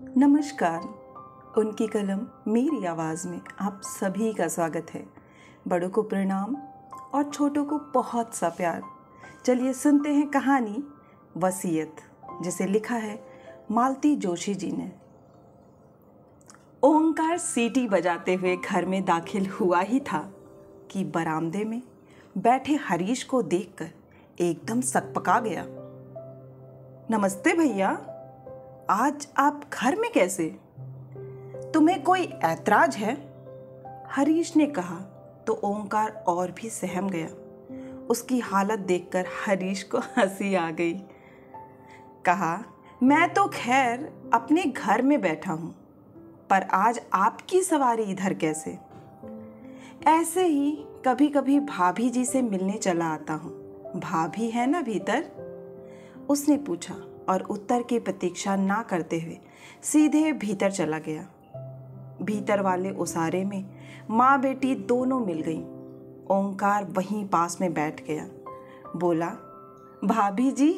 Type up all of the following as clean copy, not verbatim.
नमस्कार। उनकी कलम मेरी आवाज़ में आप सभी का स्वागत है। बड़ों को प्रणाम और छोटों को बहुत सा प्यार। चलिए सुनते हैं कहानी वसीयत, जिसे लिखा है मालती जोशी जी ने। ओंकार सीटी बजाते हुए घर में दाखिल हुआ ही था कि बरामदे में बैठे हरीश को देखकर एकदम सकपका गया। नमस्ते भैया, आज आप घर में कैसे? तुम्हें कोई ऐतराज है? हरीश ने कहा तो ओंकार और भी सहम गया। उसकी हालत देखकर हरीश को हंसी आ गई। कहा, मैं तो खैर अपने घर में बैठा हूं, पर आज आपकी सवारी इधर कैसे? ऐसे ही कभी कभी भाभी जी से मिलने चला आता हूं। भाभी है ना भीतर? उसने पूछा और उत्तर की प्रतीक्षा ना करते हुए सीधे भीतर चला गया। भीतर वाले उसारे में माँ बेटी दोनों मिल गईं। ओंकार वहीं पास में बैठ गया। बोला, भाभी जी,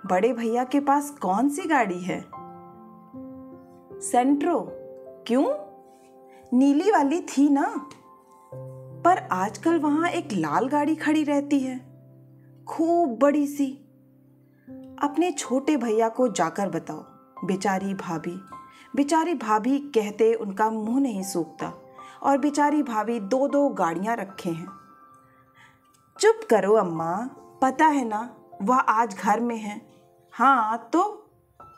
बड़े भैया के पास कौन सी गाड़ी है? सेंट्रो। क्यों? नीली वाली थी ना, पर आजकल वहां एक लाल गाड़ी खड़ी रहती है, खूब बड़ी सी। अपने छोटे भैया को जाकर बताओ। बेचारी भाभी कहते उनका मुंह नहीं सूखता, और बेचारी भाभी दो दो गाड़ियां रखे हैं। चुप करो अम्मा, पता है ना वह आज घर में है। हाँ तो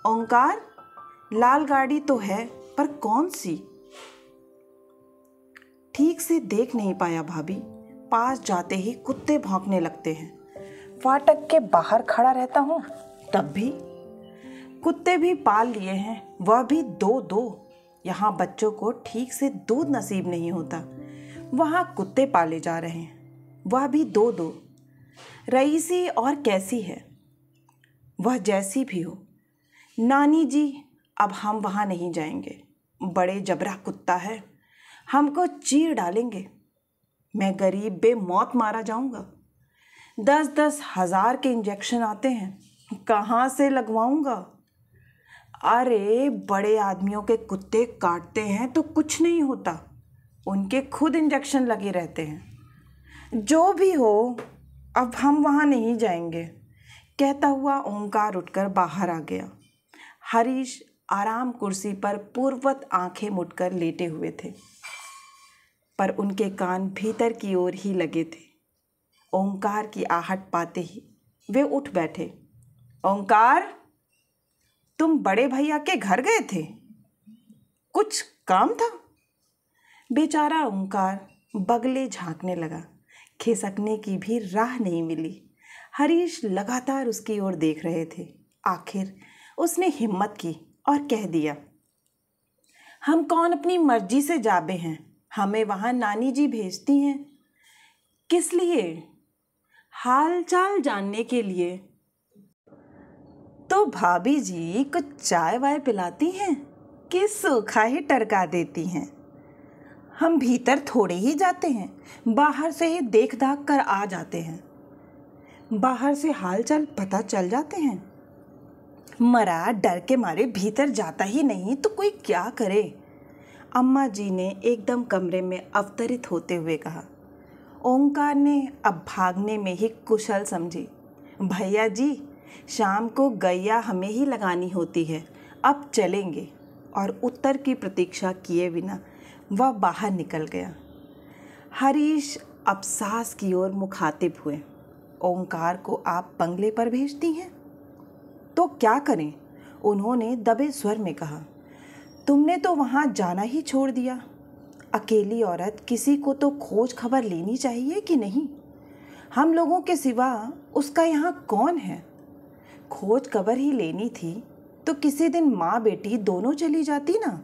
ओंकार, लाल गाड़ी तो है, पर कौन सी? ठीक से देख नहीं पाया भाभी। पास जाते ही कुत्ते भौंकने लगते हैं। फाटक के बाहर खड़ा रहता हूं तब भी। कुत्ते भी पाल लिए हैं, वह भी दो दो। यहाँ बच्चों को ठीक से दूध नसीब नहीं होता, वहाँ कुत्ते पाले जा रहे हैं, वह भी दो दो। रईसी और कैसी है? वह जैसी भी हो। नानी जी, अब हम वहाँ नहीं जाएंगे। बड़े जबरा कुत्ता है, हमको चीर डालेंगे। मैं गरीब बेमौत मारा जाऊंगा। 10-10 हजार के इंजेक्शन आते हैं, कहाँ से लगवाऊंगा? अरे बड़े आदमियों के कुत्ते काटते हैं तो कुछ नहीं होता, उनके खुद इंजेक्शन लगे रहते हैं। जो भी हो, अब हम वहाँ नहीं जाएंगे, कहता हुआ ओंकार उठकर बाहर आ गया। हरीश आराम कुर्सी पर पूर्ववत आंखें मूंदकर लेटे हुए थे, पर उनके कान भीतर की ओर ही लगे थे। ओंकार की आहट पाते ही वे उठ बैठे। ओंकार, तुम बड़े भैया के घर गए थे? कुछ काम था? बेचारा ओंकार बगले झांकने लगा। खिसकने की भी राह नहीं मिली। हरीश लगातार उसकी ओर देख रहे थे। आखिर उसने हिम्मत की और कह दिया, हम कौन अपनी मर्जी से जाबे हैं, हमें वहां नानी जी भेजती हैं। किस लिए? हाल चाल जानने के लिए। तो भाभी जी कुछ चाय वाय पिलाती हैं कि सूखा ही टरका देती हैं? हम भीतर थोड़े ही जाते हैं, बाहर से ही देख दाख कर आ जाते हैं। बाहर से हाल चाल पता चल जाते हैं। मरा डर के मारे भीतर जाता ही नहीं तो कोई क्या करे? अम्मा जी ने एकदम कमरे में अवतरित होते हुए कहा। ओंकार ने अब भागने में ही कुशल समझी। भैया जी, शाम को गैया हमें ही लगानी होती है, अब चलेंगे। और उत्तर की प्रतीक्षा किए बिना वह बाहर निकल गया। हरीश अब सास की ओर मुखातिब हुए। ओंकार को आप बंगले पर भेजती हैं? तो क्या करें? उन्होंने दबे स्वर में कहा। तुमने तो वहाँ जाना ही छोड़ दिया। अकेली औरत किसी को तो खोज खबर लेनी चाहिए कि नहीं? हम लोगों के सिवा उसका यहाँ कौन है? खोज खबर ही लेनी थी तो किसी दिन माँ बेटी दोनों चली जाती ना।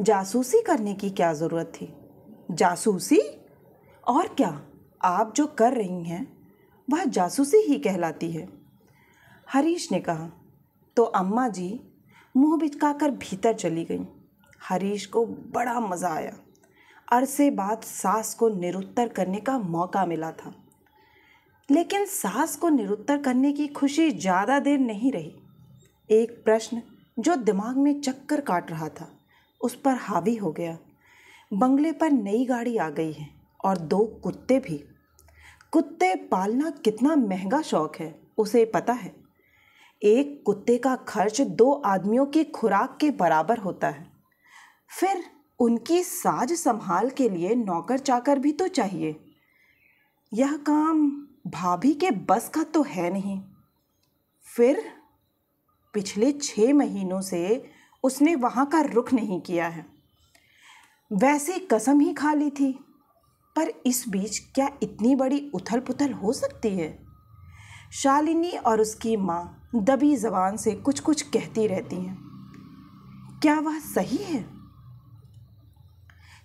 जासूसी करने की क्या ज़रूरत थी? जासूसी? और क्या, आप जो कर रही हैं वह जासूसी ही कहलाती है। हरीश ने कहा तो अम्मा जी मुंह बिचकाकर भीतर चली गईं। हरीश को बड़ा मज़ा आया। अरसे बाद सास को निरुत्तर करने का मौका मिला था। लेकिन सास को निरुत्तर करने की खुशी ज़्यादा देर नहीं रही। एक प्रश्न जो दिमाग में चक्कर काट रहा था उस पर हावी हो गया। बंगले पर नई गाड़ी आ गई है और 2 कुत्ते भी। कुत्ते पालना कितना महंगा शौक है उसे पता है। एक कुत्ते का खर्च 2 आदमियों की खुराक के बराबर होता है। फिर उनकी साज संभाल के लिए नौकर चाकर भी तो चाहिए। यह काम भाभी के बस का तो है नहीं। फिर पिछले 6 महीनों से उसने वहाँ का रुख नहीं किया है। वैसे कसम ही खा ली थी, पर इस बीच क्या इतनी बड़ी उथल पुथल हो सकती है। शालिनी और उसकी माँ दबी जबान से कुछ कुछ कहती रहती हैं। क्या वह सही है?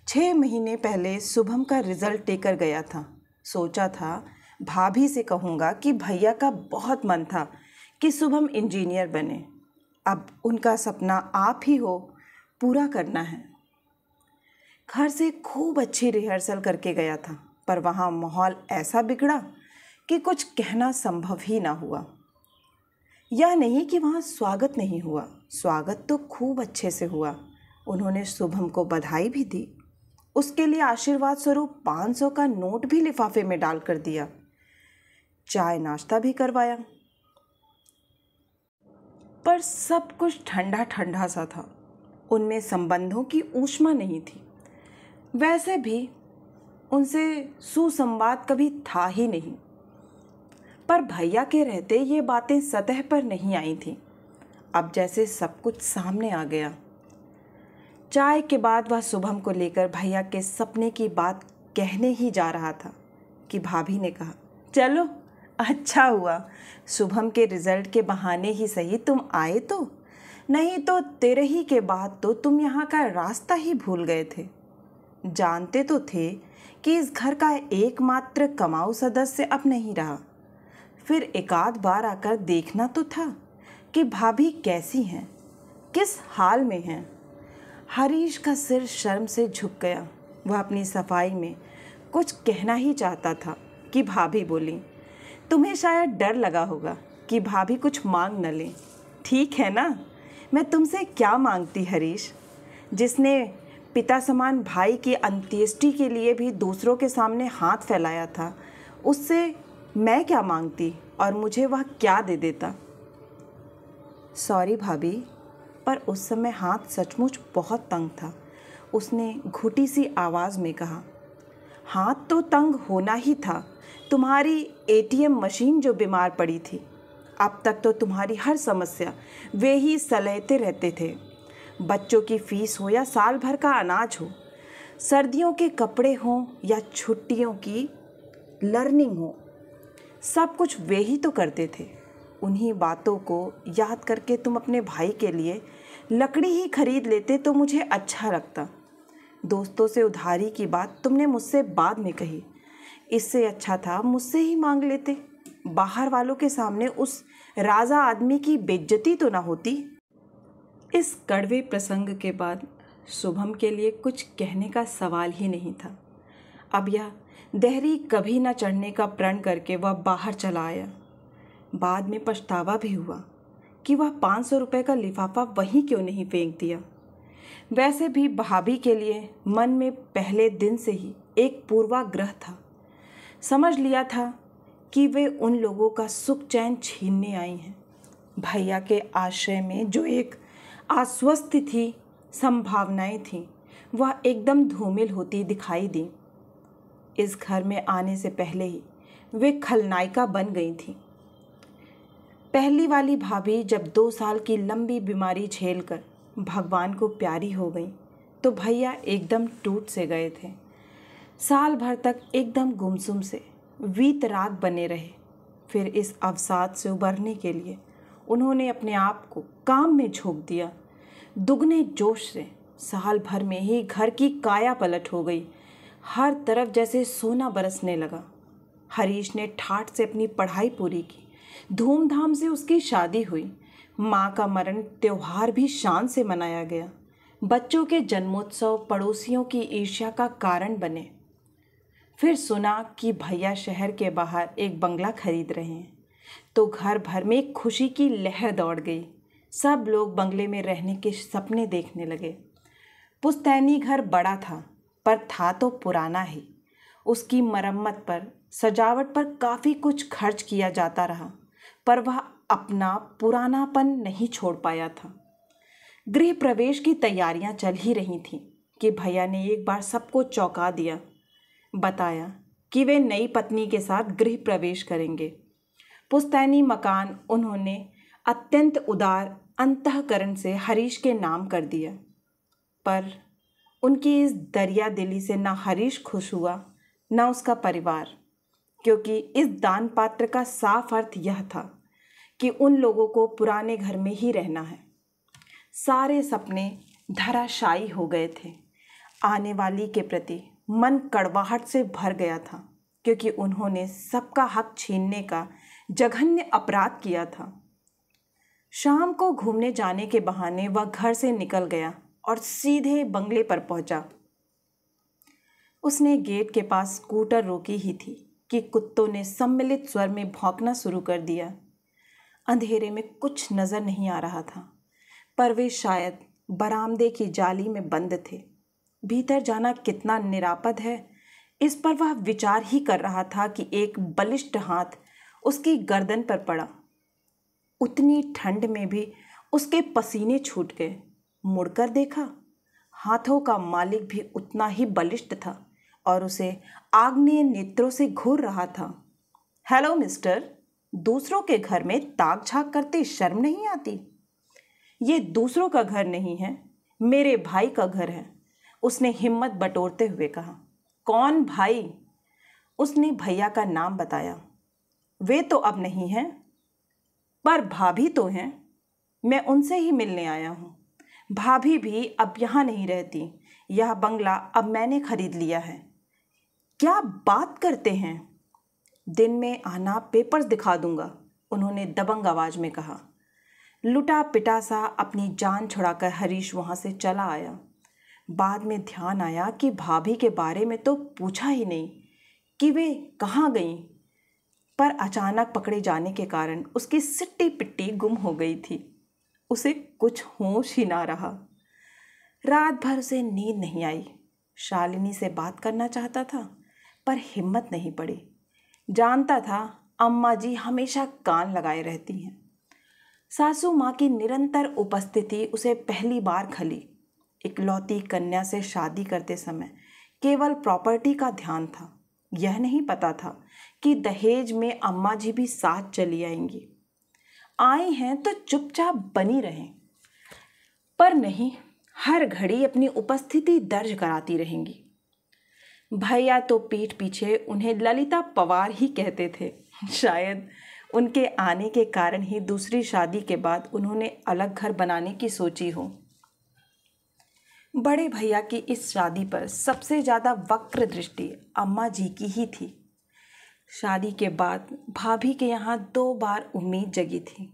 6 महीने पहले शुभम का रिजल्ट लेकर गया था। सोचा था भाभी से कहूँगा कि भैया का बहुत मन था कि शुभम इंजीनियर बने। अब उनका सपना आप ही हो पूरा करना है। घर से खूब अच्छी रिहर्सल करके गया था, पर वहाँ माहौल ऐसा बिगड़ा कि कुछ कहना संभव ही ना हुआ। यह नहीं कि वहाँ स्वागत नहीं हुआ, स्वागत तो खूब अच्छे से हुआ। उन्होंने शुभम को बधाई भी दी। उसके लिए आशीर्वाद स्वरूप 500 का नोट भी लिफाफे में डाल कर दिया। चाय नाश्ता भी करवाया, पर सब कुछ ठंडा ठंडा सा था। उनमें संबंधों की ऊष्मा नहीं थी। वैसे भी उनसे सुसंवाद कभी था ही नहीं, पर भैया के रहते ये बातें सतह पर नहीं आई थीं। अब जैसे सब कुछ सामने आ गया। चाय के बाद वह शुभम को लेकर भैया के सपने की बात कहने ही जा रहा था कि भाभी ने कहा, चलो अच्छा हुआ शुभम के रिजल्ट के बहाने ही सही तुम आए, तो नहीं तो तेरे ही के बाद तो तुम यहाँ का रास्ता ही भूल गए थे। जानते तो थे कि इस घर का एकमात्र कमाऊ सदस्य अब नहीं रहा। फिर एकाध बार आकर देखना तो था कि भाभी कैसी हैं, किस हाल में हैं। हरीश का सिर शर्म से झुक गया। वह अपनी सफाई में कुछ कहना ही चाहता था कि भाभी बोली, तुम्हें शायद डर लगा होगा कि भाभी कुछ मांग न लें। ठीक है ना, मैं तुमसे क्या मांगती हरीश, जिसने पिता समान भाई की अंत्येष्टि के लिए भी दूसरों के सामने हाथ फैलाया था, उससे मैं क्या मांगती और मुझे वह क्या दे देता। सॉरी भाभी, पर उस समय हाथ सचमुच बहुत तंग था। उसने घुटी सी आवाज़ में कहा। हाथ तो तंग होना ही था। तुम्हारी एटीएम मशीन जो बीमार पड़ी थी, अब तक तो तुम्हारी हर समस्या वे ही सलहते रहते थे। बच्चों की फीस हो या साल भर का अनाज हो, सर्दियों के कपड़े हों या छुट्टियों की लर्निंग हो, सब कुछ वे ही तो करते थे। उन्हीं बातों को याद करके तुम अपने भाई के लिए लकड़ी ही खरीद लेते तो मुझे अच्छा लगता। दोस्तों से उधारी की बात तुमने मुझसे बाद में कही। इससे अच्छा था मुझसे ही मांग लेते। बाहर वालों के सामने उस राजा आदमी की बेइज्जती तो ना होती। इस कड़वे प्रसंग के बाद शुभम के लिए कुछ कहने का सवाल ही नहीं था। अब यह देहरी कभी न चढ़ने का प्रण करके वह बाहर चला आया। बाद में पछतावा भी हुआ कि वह 500 रुपये का लिफाफा वहीं क्यों नहीं फेंक दिया। वैसे भी भाभी के लिए मन में पहले दिन से ही एक पूर्वाग्रह था। समझ लिया था कि वे उन लोगों का सुख चैन छीनने आई हैं। भैया के आश्रय में जो एक आश्वस्ति थी, संभावनाएं थीं, वह एकदम धूमिल होती दिखाई दी। इस घर में आने से पहले ही वे खलनायिका बन गई थीं। पहली वाली भाभी जब 2 साल की लंबी बीमारी झेलकर भगवान को प्यारी हो गई तो भैया एकदम टूट से गए थे। साल भर तक एकदम गुमसुम से वीतराग बने रहे। फिर इस अवसाद से उबरने के लिए उन्होंने अपने आप को काम में झोंक दिया। दुगने जोश से साल भर में ही घर की काया पलट हो गई। हर तरफ जैसे सोना बरसने लगा। हरीश ने ठाठ से अपनी पढ़ाई पूरी की। धूमधाम से उसकी शादी हुई। माँ का मरण त्योहार भी शान से मनाया गया। बच्चों के जन्मोत्सव पड़ोसियों की ईर्ष्या का कारण बने। फिर सुना कि भैया शहर के बाहर एक बंगला खरीद रहे हैं, तो घर भर में खुशी की लहर दौड़ गई। सब लोग बंगले में रहने के सपने देखने लगे। पुश्तैनी घर बड़ा था, पर था तो पुराना ही। उसकी मरम्मत पर, सजावट पर काफ़ी कुछ खर्च किया जाता रहा, पर वह अपना पुरानापन नहीं छोड़ पाया था। गृह प्रवेश की तैयारियां चल ही रही थीं कि भैया ने एक बार सबको चौंका दिया। बताया कि वे नई पत्नी के साथ गृह प्रवेश करेंगे। पुश्तैनी मकान उन्होंने अत्यंत उदार अंतःकरण से हरीश के नाम कर दिया। पर उनकी इस दरिया दिली से न हरीश खुश हुआ, न उसका परिवार, क्योंकि इस दान पात्र का साफ अर्थ यह था कि उन लोगों को पुराने घर में ही रहना है। सारे सपने धराशायी हो गए थे। आने वाली के प्रति मन कड़वाहट से भर गया था, क्योंकि उन्होंने सबका हक छीनने का जघन्य अपराध किया था। शाम को घूमने जाने के बहाने वह घर से निकल गया और सीधे बंगले पर पहुंचा। उसने गेट के पास स्कूटर रोकी ही थी कि कुत्तों ने सम्मिलित स्वर में भौंकना शुरू कर दिया। अंधेरे में कुछ नजर नहीं आ रहा था, पर वे शायद बरामदे की जाली में बंद थे। भीतर जाना कितना निरापद है, इस पर वह विचार ही कर रहा था कि एक बलिष्ठ हाथ उसकी गर्दन पर पड़ा। उतनी ठंड में भी उसके पसीने छूट गए। मुड़कर देखा, हाथों का मालिक भी उतना ही बलिष्ठ था और उसे आग्नेय नेत्रों से घूर रहा था। हेलो मिस्टर, दूसरों के घर में ताक झांक करते शर्म नहीं आती? ये दूसरों का घर नहीं है, मेरे भाई का घर है, उसने हिम्मत बटोरते हुए कहा। कौन भाई? उसने भैया का नाम बताया। वे तो अब नहीं हैं, पर भाभी तो हैं, मैं उनसे ही मिलने आया हूँ। भाभी भी अब यहाँ नहीं रहती, यह बंगला अब मैंने खरीद लिया है। क्या बात करते हैं? दिन में आना, पेपर्स दिखा दूंगा, उन्होंने दबंग आवाज में कहा। लुटा पिटा सा अपनी जान छुड़ाकर हरीश वहां से चला आया। बाद में ध्यान आया कि भाभी के बारे में तो पूछा ही नहीं कि वे कहाँ गईं, पर अचानक पकड़े जाने के कारण उसकी सिट्टी पिट्टी गुम हो गई थी। उसे कुछ होश ही ना रहा। रात भर उसे नींद नहीं आई। शालिनी से बात करना चाहता था, पर हिम्मत नहीं पड़ी। जानता था अम्मा जी हमेशा कान लगाए रहती हैं। सासू माँ की निरंतर उपस्थिति उसे पहली बार खली। इकलौती कन्या से शादी करते समय केवल प्रॉपर्टी का ध्यान था। यह नहीं पता था कि दहेज में अम्मा जी भी साथ चली आएंगी। आई हैं तो चुपचाप बनी रहें, पर नहीं, हर घड़ी अपनी उपस्थिति दर्ज कराती रहेंगी। भैया तो पीठ पीछे उन्हें ललिता पवार ही कहते थे। शायद उनके आने के कारण ही दूसरी शादी के बाद उन्होंने अलग घर बनाने की सोची हो। बड़े भैया की इस शादी पर सबसे ज़्यादा वक्र दृष्टि अम्मा जी की ही थी। शादी के बाद भाभी के यहाँ 2 बार उम्मीद जगी थी,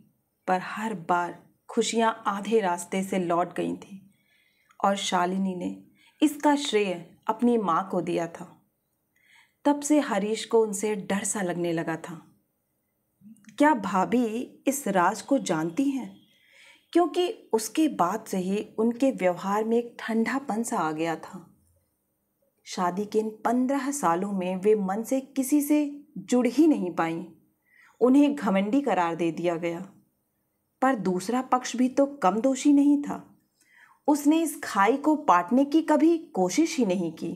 पर हर बार खुशियाँ आधे रास्ते से लौट गई थीं और शालिनी ने इसका श्रेय अपनी माँ को दिया था। तब से हरीश को उनसे डर सा लगने लगा था। क्या भाभी इस राज को जानती हैं? क्योंकि उसके बाद से ही उनके व्यवहार में एक ठंडापन सा आ गया था। शादी के इन 15 सालों में वे मन से किसी से जुड़ ही नहीं पाईं। उन्हें घमंडी करार दे दिया गया। पर दूसरा पक्ष भी तो कम दोषी नहीं था। उसने इस खाई को पाटने की कभी कोशिश ही नहीं की।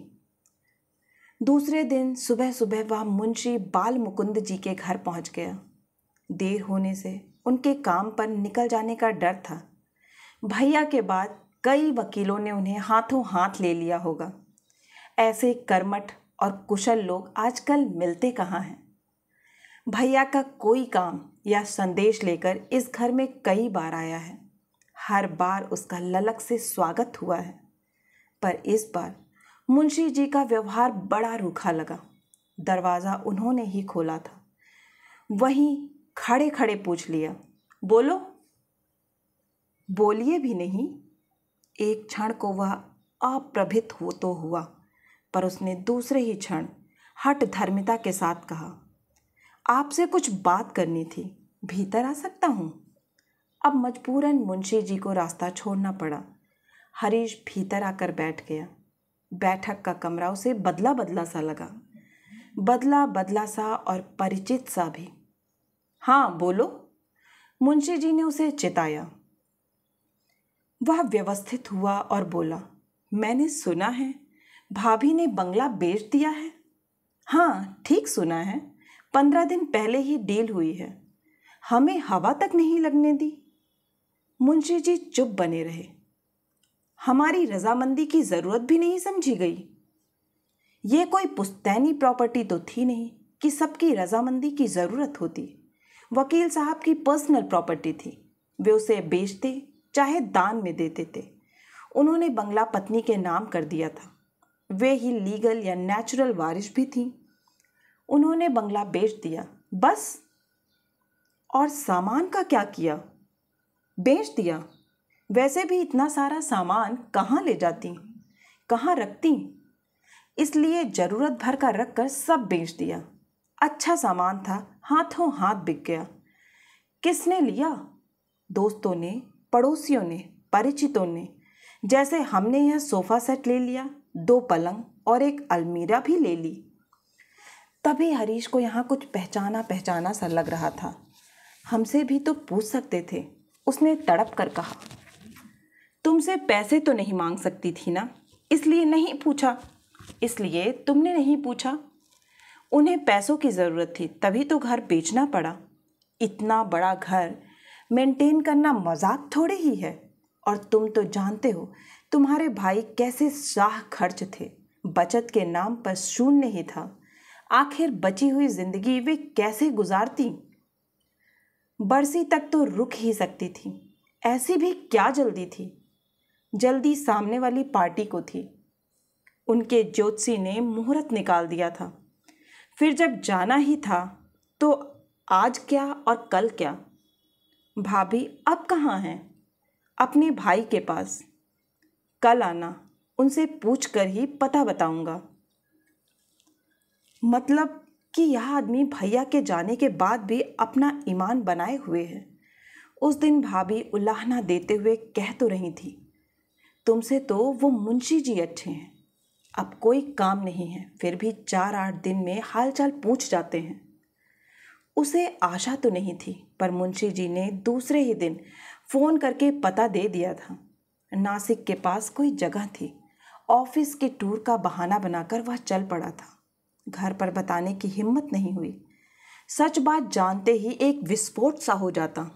दूसरे दिन सुबह सुबह वह मुंशी बाल मुकुंद जी के घर पहुंच गया। देर होने से उनके काम पर निकल जाने का डर था। भैया के बाद कई वकीलों ने उन्हें हाथों हाथ ले लिया होगा। ऐसे कर्मठ और कुशल लोग आजकल मिलते कहाँ हैं। भैया का कोई काम या संदेश लेकर इस घर में कई बार आया है। हर बार उसका ललक से स्वागत हुआ है, पर इस बार मुंशी जी का व्यवहार बड़ा रूखा लगा। दरवाज़ा उन्होंने ही खोला था। वहीं खड़े खड़े पूछ लिया, बोलो। बोलिए भी नहीं। एक क्षण को वह अप्रभित हो तो हुआ, पर उसने दूसरे ही क्षण हठ धर्मिता के साथ कहा, आपसे कुछ बात करनी थी, भीतर आ सकता हूँ? अब मजबूरन मुंशी जी को रास्ता छोड़ना पड़ा। हरीश भीतर आकर बैठ गया। बैठक का कमरा उसे बदला बदला सा लगा, बदला बदला सा और परिचित सा भी। हाँ बोलो, मुंशी जी ने उसे चिताया। वह व्यवस्थित हुआ और बोला, मैंने सुना है भाभी ने बंगला बेच दिया है। हाँ ठीक सुना है, 15 दिन पहले ही डील हुई है। हमें हवा तक नहीं लगने दी। मुंशी जी चुप बने रहे। हमारी रजामंदी की जरूरत भी नहीं समझी गई। ये कोई पुश्तैनी प्रॉपर्टी तो थी नहीं कि सबकी रजामंदी की जरूरत होती। वकील साहब की पर्सनल प्रॉपर्टी थी। वे उसे बेचते चाहे दान में देते थे। उन्होंने बंगला पत्नी के नाम कर दिया था। वे ही लीगल या नेचुरल वारिस भी थी। उन्होंने बंगला बेच दिया बस। और सामान का क्या किया? बेच दिया। वैसे भी इतना सारा सामान कहाँ ले जाती, कहाँ रखती? इसलिए जरूरत भर का रख कर सब बेच दिया। अच्छा सामान था, हाथों हाथ बिक गया। किसने लिया? दोस्तों ने, पड़ोसियों ने, परिचितों ने। जैसे हमने यह सोफा सेट ले लिया, 2 पलंग और एक अलमीरा भी ले ली। तभी हरीश को यहाँ कुछ पहचाना पहचाना सा लग रहा था। हमसे भी तो पूछ सकते थे, उसने तड़प कर कहा। तुमसे पैसे तो नहीं मांग सकती थी ना, इसलिए नहीं पूछा। इसलिए तुमने नहीं पूछा। उन्हें पैसों की ज़रूरत थी, तभी तो घर बेचना पड़ा। इतना बड़ा घर मेंटेन करना मजाक थोड़े ही है। और तुम तो जानते हो तुम्हारे भाई कैसे शाह खर्च थे। बचत के नाम पर शून्य ही था। आखिर बची हुई जिंदगी वे कैसे गुजारती? बरसी तक तो रुक ही सकती थी। ऐसी भी क्या जल्दी थी? जल्दी सामने वाली पार्टी को थी। उनके ज्योतिषी ने मुहूर्त निकाल दिया था। फिर जब जाना ही था तो आज क्या और कल क्या? भाभी अब कहाँ हैं? अपने भाई के पास। कल आना, उनसे पूछ कर ही पता बताऊंगा। मतलब कि यह आदमी भैया के जाने के बाद भी अपना ईमान बनाए हुए है। उस दिन भाभी उलाहना देते हुए कह तो रही थी, तुमसे तो वो मुंशी जी अच्छे हैं। अब कोई काम नहीं है, फिर भी 4-8 दिन में हालचाल पूछ जाते हैं। उसे आशा तो नहीं थी, पर मुंशी जी ने दूसरे ही दिन फ़ोन करके पता दे दिया था। नासिक के पास कोई जगह थी। ऑफिस के टूर का बहाना बनाकर वह चल पड़ा था। घर पर बताने की हिम्मत नहीं हुई। सच बात जानते ही एक विस्फोट सा हो जाता।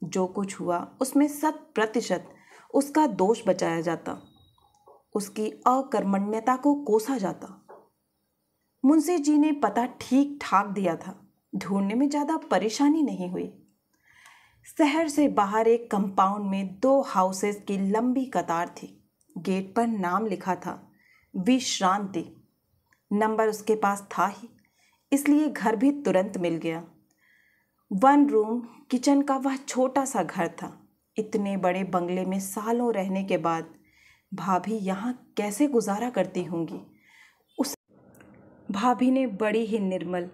जो कुछ हुआ उसमें 100% उसका दोष बचाया जाता। उसकी अकर्मण्यता को कोसा जाता। मुंशी जी ने पता ठीक ठाक दिया था। ढूंढने में ज़्यादा परेशानी नहीं हुई। शहर से बाहर एक कंपाउंड में 2 हाउसेस की लंबी कतार थी। गेट पर नाम लिखा था, विश्रांति। नंबर उसके पास था ही, इसलिए घर भी तुरंत मिल गया। 1 रूम किचन का वह छोटा सा घर था। इतने बड़े बंगले में सालों रहने के बाद भाभी यहाँ कैसे गुजारा करती होंगी? उस भाभी ने बड़ी ही निर्मल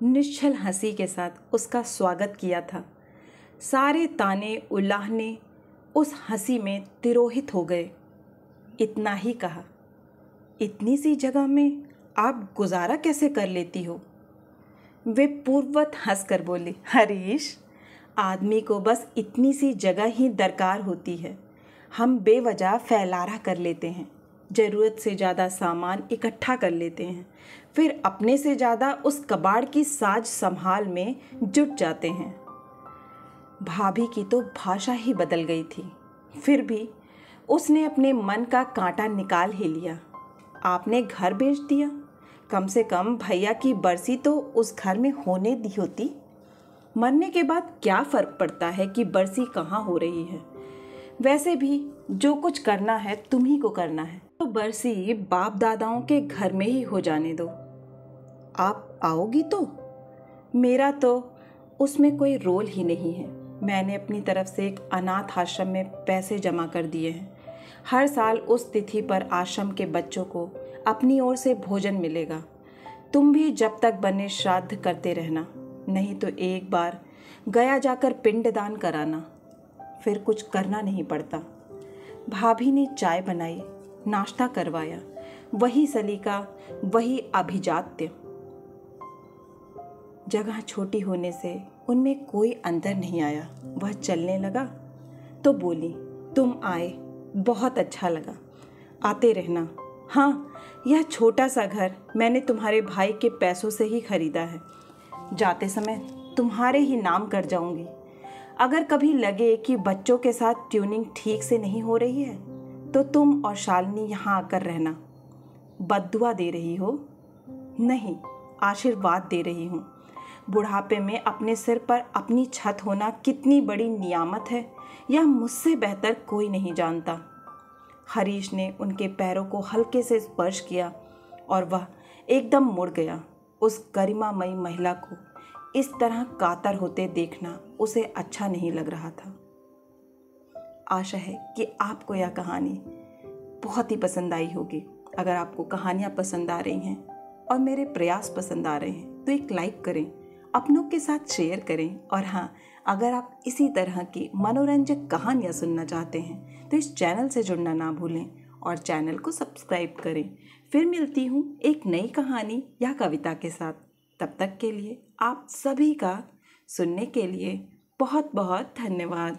निश्चल हंसी के साथ उसका स्वागत किया था। सारे ताने उलाहने उस हंसी में तिरोहित हो गए। इतना ही कहा, इतनी सी जगह में आप गुजारा कैसे कर लेती हो? वे पूर्ववत हंसकर बोली, हरीश, आदमी को बस इतनी सी जगह ही दरकार होती है। हम बेवजह फैलारा कर लेते हैं, ज़रूरत से ज़्यादा सामान इकट्ठा कर लेते हैं, फिर अपने से ज़्यादा उस कबाड़ की साज संभाल में जुट जाते हैं। भाभी की तो भाषा ही बदल गई थी। फिर भी उसने अपने मन का कांटा निकाल ही लिया। आपने घर बेच दिया? कम से कम भैया की बरसी तो उस घर में होने दी होती। मरने के बाद क्या फ़र्क पड़ता है कि बरसी कहाँ हो रही है? वैसे भी जो कुछ करना है तुम ही को करना है, तो बरसी बाप दादाओं के घर में ही हो जाने दो। आप आओगी तो? मेरा तो उसमें कोई रोल ही नहीं है। मैंने अपनी तरफ से एक अनाथ आश्रम में पैसे जमा कर दिए हैं। हर साल उस तिथि पर आश्रम के बच्चों को अपनी ओर से भोजन मिलेगा। तुम भी जब तक बने श्राद्ध करते रहना, नहीं तो एक बार गया जाकर पिंडदान कराना। फिर कुछ करना नहीं पड़ता। भाभी ने चाय बनाई, नाश्ता करवाया, वही सलीका, वही अभिजात्य। जगह छोटी होने से उनमें कोई अंतर नहीं आया। वह चलने लगा तो बोली, तुम आए, बहुत अच्छा लगा, आते रहना। हाँ, यह छोटा सा घर मैंने तुम्हारे भाई के पैसों से ही खरीदा है। जाते समय तुम्हारे ही नाम कर जाऊंगी। अगर कभी लगे कि बच्चों के साथ ट्यूनिंग ठीक से नहीं हो रही है तो तुम और शालिनी यहाँ आकर रहना। बद्दुआ दे रही हो? नहीं, आशीर्वाद दे रही हूँ। बुढ़ापे में अपने सिर पर अपनी छत होना कितनी बड़ी नियामत है, यह मुझसे बेहतर कोई नहीं जानता। हरीश ने उनके पैरों को हल्के से स्पर्श किया और वह एकदम मुड़ गया। उस गरिमामयी महिला को इस तरह कातर होते देखना उसे अच्छा नहीं लग रहा था। आशा है कि आपको यह कहानी बहुत ही पसंद आई होगी। अगर आपको कहानियाँ पसंद आ रही हैं और मेरे प्रयास पसंद आ रहे हैं तो एक लाइक करें, अपनों के साथ शेयर करें। और हाँ, अगर आप इसी तरह की मनोरंजक कहानियाँ सुनना चाहते हैं तो इस चैनल से जुड़ना ना भूलें और चैनल को सब्सक्राइब करें। फिर मिलती हूँ एक नई कहानी या कविता के साथ। तब तक के लिए आप सभी का सुनने के लिए बहुत बहुत धन्यवाद।